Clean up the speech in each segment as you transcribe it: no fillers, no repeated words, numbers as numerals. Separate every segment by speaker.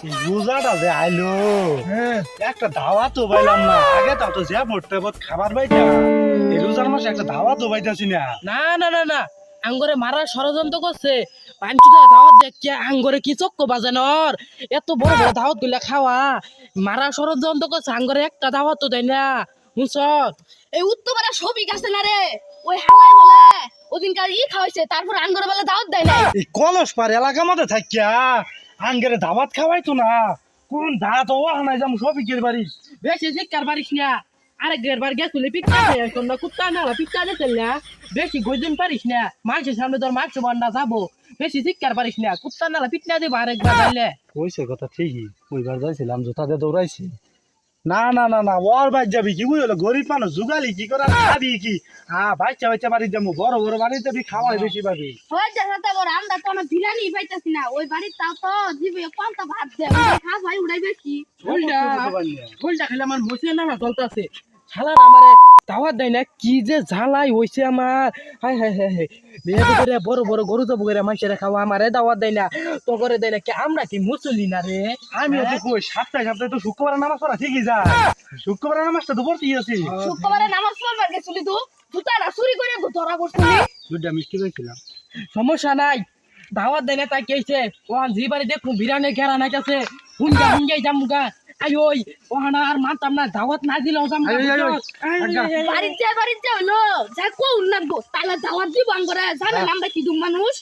Speaker 1: রোজাটা যে আইলো একটা দাওয়াতও পাইলাম না। আগে তাও তো যে পড়তে খাবার পাইতা, এই রোজার মাসে একটা দাওয়াতও পাইতাছি না।
Speaker 2: না না না না আঙ্গরে মারার ষড়যন্ত্র করছে। পাঞ্চুদা দাওয়াত দেখিয়া আঙ্গরে কি চক্ক বাজানোর এত বড় বড় দাওয়াত গুলা খাওয়া মারা ষড়যন্ত্র করছে। আঙ্গরে একটা দাওয়াত তো দেয় না বুঝছ।
Speaker 3: এই উত্তরপাড়া সবিক আছে না রে, ওই হালাই বলে ওদিনকার খাওয়াইছে, তারপর আঙ্গর বেলা দাওয়াত দেয় না।
Speaker 1: এই কলস পার এলাকার মধ্যে থাকিয়া আঙ্গেরে দাওয়াত খাওয়াইতো না। কোন দাঁত ও আনাই যাম সবিকের বাড়ি।
Speaker 2: বেশি শিক্ষার পারিস না। আরে গেরবার গেছিল পিঠা না কুত্তা না পিঠা দিতেন না। বেশি গইদিন পারিস না, মানুষের সামনে তোর মাংস বান্না যাবো। বেশি শিক্ষার পারিস না, কুত্তা নালা পিঠা দিব আরেকবার যাইলে।
Speaker 1: কইছে কথা ঠিকই, ওইবার যাইছিলাম জোতাতে দৌড়াইছি। না না না না ওর বাড়ি যাবি কি বুঝলো, গরিব মানুষ জুগালি কি করে খাবি কি। বাচ্চা বাচ্চা বাড়ি যাবো, বড় বড় বাড়ি যাবি খাওয়াই বেশি পাবি।
Speaker 3: ওই দেখা বড় আমরা তো আমার বিরিয়ানি পাইতাছি না, ওই বাড়ির তাও তো জিবে কোনটা ভাত দেয় খা ভাই উড়াই বেশি।
Speaker 2: ফুলটা খেলে আমার মুছে না চলতেছে। শালার আমারে দাওয়াত দেয় না, কি যে ঝালাই হইছে আমার। হাই হাই হাই হাই বিয়ে করে বড় বড় গরু তো বগেরা মাইসেরা খাওয়া, আমারে দাওয়াত দেয় না তো করে দেয় না। কি আমরা কি মুসলি না রে?
Speaker 1: আমি তো কই সপ্তাহে সপ্তাহে তো শুক্রবার নামাজ পড়া ঠিকই যায়, শুক্রবার নামাজটা তো পড়তেই আছি।
Speaker 3: শুক্রবারে নামাজ পড়বার গেছিলি তো জুতাটা চুরি করে ধরা পড়ছিলি।
Speaker 1: দুইটা মিষ্টি পেয়েছিলাম।
Speaker 2: সমস্যা নাই, দাওয়াত দেয় না তাই কেছে ওহান জি বাড়ি দেখুন বিরানে ঘেরা নাইতাছে হুঙ্গা হুঙ্গাই জামুগা। আই ওই ওহানা আর মানতাম না, দাওয়াত না দিলেও
Speaker 3: বাড়িতে হইলো যা কোন লাগবো তাহলে দাওয়াত দিব আঙ্গরে জানেন আমরা কি দুম মানুষ।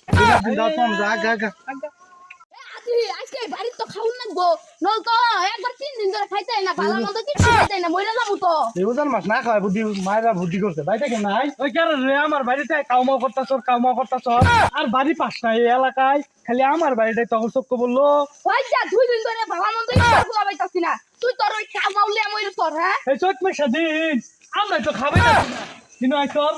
Speaker 3: আজকে বাড়িতে তো খাউন লাগবো, নল তো একবার 3 দিন ধরে খাইতে না, ভালো মন্দ কিছু খাইতে না, মইরা যাবো তো।
Speaker 1: রোজার মাস না খাওয়াই বুদ্ধি মায়েরা বুদ্ধি করছে বাড়িতে কেন নাই। ওই কারণে আমার বাড়িতে কাউমাও করতাছ আর বাড়ি পাস না এই এলাকায়, খালি আমার বাড়িটাই তখন চক্ক বললো।
Speaker 3: ওই যা 2 দিন ধরে ভালো মন্দ ইচ্ছা গুলা পাইতাছি না, তুই তোর ওই কামাউলে মইরা তোর হ্যাঁ
Speaker 1: এই চৈত মাসের দিন আমরা তো খাবাই না কিন্তু তোর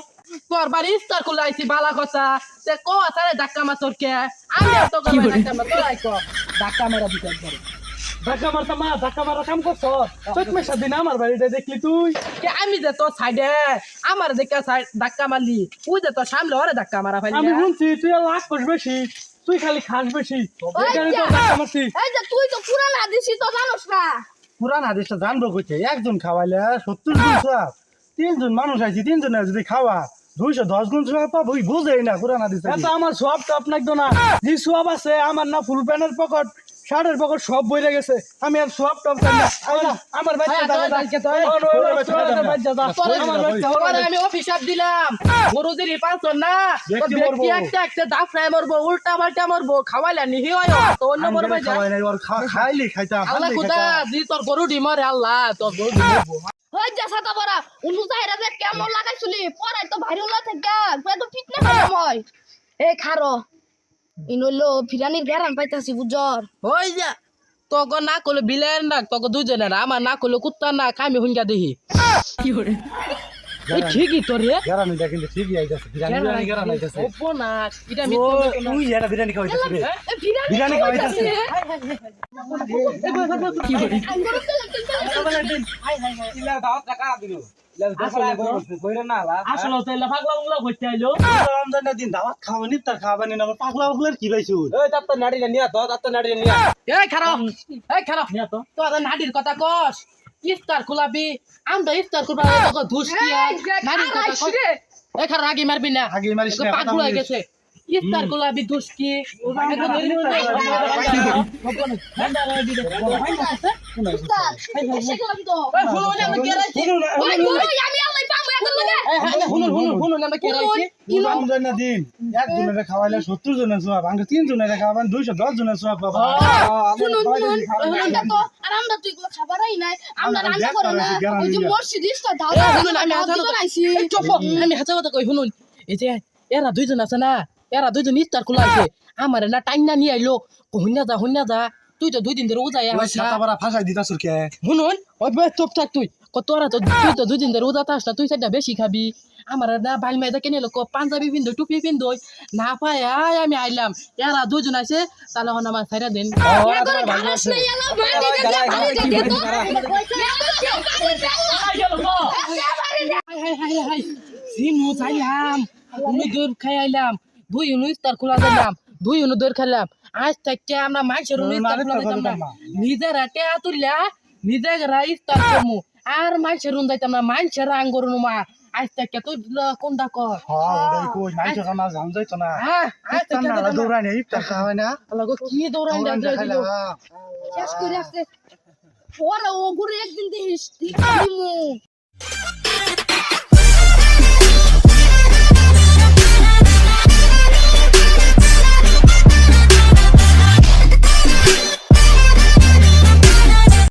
Speaker 2: তোর বাড়ি ইস্তার করলে আইছি বালা কথা সে ক তারে ধাক্কা মারতর কে আমি তো ধাক্কা মারতর আইকো ধাক্কা মারা দিতে একবার
Speaker 1: ধাক্কা মারতাম মা, ধাক্কা মারা কাম করছ। চৈত মাসের দিন আমার বাড়িটা দেখলি তুই।
Speaker 2: কে আমি যে তোর সাইডে আমার দেখে ধাক্কা মারলি, ওই যে তোর সামনে ওরে ধাক্কা মারা ফেলি।
Speaker 1: আমি শুনছি তুই লাখ কোষ বেশি, তুই খালি খাস বেশি, এই কারণে তো ধাক্কা মারছি।
Speaker 3: এই যে তুই তো পুরান হাদিসি তো জানোস না।
Speaker 1: পুরান আদেশটা জানবো কইছে, একজন খাওয়াইলে 70 গুণ সওয়াব, 3 জন মানুষ আইছি 3 জনের যদি খাওয়া 210 গুণ সওয়াব পাবো, বুঝেই না পুরান আদেশ। এত আমার সওয়াব তো আপনাকে না, যে সওয়াব আছে আমার না ফুল প্যান্টের পকেট শার্টের পকেট সব বইরে গেছে, আমি আর সওয়াব টপ চাই না। আমার বাচ্চা
Speaker 2: আমি অফিসার দিলাম গরুদের পাঁচজন না ব্যক্তি একটা একটা দাফরায় মরবো, উল্টা পাল্টা মরবো, খাওয়াইলা নিহি হয় তো অন্য মরবে
Speaker 1: খাইলি খাইতা
Speaker 2: আল্লাহ খুদা দি তোর গরু ডিমরে আল্লাহ তোর গরু ডিমরবো।
Speaker 3: ওই যে সাতা বড়া উনু জাহিরা যে কেমন লাগাইছিলি পড়াই তো ভাইরাল না থেকে একদম ফিটনেস হইলাম হয়। এই খারো ইনলো ফিরানির গ্যারান পাইতাছি বুঝর।
Speaker 2: ওই যা তোকে না করলে বিলের না তোকে দুজনের, আমার না করলে কুত্তা না খামি হুঙ্গা দেখি কি করে ঠিকই তোর রে
Speaker 1: গ্যারানিটা কিন্তু ঠিকই আইতাছে, বিরিয়ানি গ্যারান আইতাছে।
Speaker 2: ওপো না এটা
Speaker 1: ও তুই এরা বিরিয়ানি খাওয়াইতাছিস রে,
Speaker 3: এই ফিরানি
Speaker 1: বিরিয়ানি খাওয়াইতাছিস।
Speaker 2: কি করে আসলে তো এলা পাগলা পাগলা করতে আইলো।
Speaker 1: রমজানের দিন দাওয়াত খাওয়ানি তার খাওয়ানি না, পাগলা পাগলার কি পাইছো।
Speaker 2: এই খারাপ নিয়া তো তোর নাডির কথা কস ইফতার খুলাবি আমরা ইফতার করবা তোকে ধুস দিয়া নাডির কথা কস। এই খারাপ আগে মারবি না,
Speaker 1: আগে মারিস না,
Speaker 2: পাগল হয়ে গেছে। ইফতার খুলাবি ধুস কি
Speaker 1: রমজানের দিন একজনের খাওয়াইলে 70 জনের সওয়াব, আমরা 3 জনের খাওয়াবেন 210 জনের সওয়াব পাবো।
Speaker 3: শুনুন আমরা তো আর আমরা তুই গুলো খাবারই নাই, আমরা রান্না করো না ওই যে মসজিদ ইফতার দাও
Speaker 2: আমি হাতে কথা কই শুনুন। এই যে এরা দুইজন আছে না, এরা দুইজন ইফতার খোলা আছে, আমার না টাইম না নিয়ে আইলো হইনা যা তুই তো 2 দিন ধরে উজাই
Speaker 1: ওই সাতাপাড়া ফাঁসাই দিতাছুর কে।
Speaker 2: শুনুন ওই চুপ থাক তুই তোরা তো তুই তো 2 দিন ধরে উজা থাস না, তুই সেটা বেশি খাবি। আমার না বাইল মেয়েদের কেনে লোক পাঞ্জাবি পিন্ধো টুপি পিন্ধো না পায় আমি আইলাম, এরা দুজন আছে তাহলে হন আমার ছাইরা দেন। সিনু চাইলাম উনি দৌড় খাই আইলাম, 2 ইফতার খোলা দিলাম, 2 দৌড় খেলাম, আজ থেকে আমরা মাইশের
Speaker 1: না,
Speaker 2: ইফতার
Speaker 1: ইফতার
Speaker 2: যাইতাম না
Speaker 1: করতাম না।
Speaker 2: নিজের হাতে তুললা নিজের ইফতার করমু আর মাইশের যাইতাম না মাইশের আঙ্গুর মা আজ থেকে তুই কোনটা কর
Speaker 1: হ্যাঁ ওটাই কই মাইছে খানা জান যাইতো না
Speaker 2: হ্যাঁ আজ
Speaker 1: ইফতার
Speaker 2: থেকে
Speaker 1: না দৌড়াই না ইফতার খাওয়াই না
Speaker 2: লাগো কি দৌড়ান
Speaker 1: দৌড়ান
Speaker 2: দিল
Speaker 1: দেখাইলা
Speaker 3: শেষ করে আসছে পরে ও ঘুরে একদিন দিস দিমু